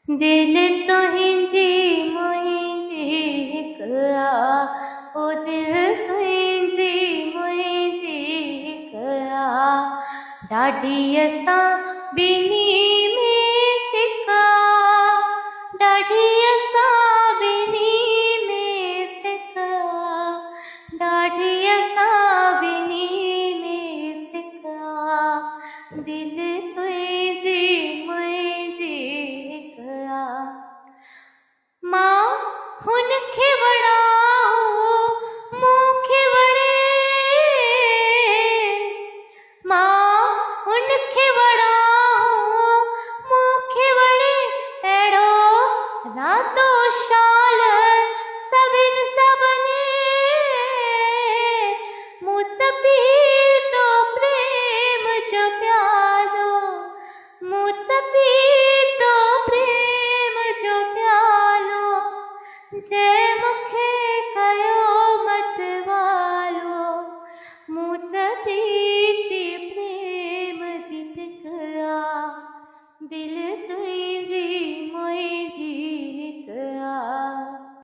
दिल तुंहिंजी मुंहिंजी हिक आ, ओ दिल तुंहिंजी मुंहिंजी हिक आ। ॾाढी असां ॿिन्ही में सिका, ॾाढी असां ॿिन्ही में सिका, ॾाढी असां ॿिन्ही में सिका। दिल तुंहिंजी मुंहिंजी हिक आ। मां हुनखे वणां मूंखे वणे, मां हुनखे वणां मूंखे वणे, अहिड़ो रातो शाल सभिनि सभिनी। मूं त पीतो प्रेम जो प्यालो, मूं त पीतो प्रेम जो प्यालो, जंहिं मूंखे कयो मतवालो। मूं त पीती प्रेम जी फिक आ, दिल तुंहिंजी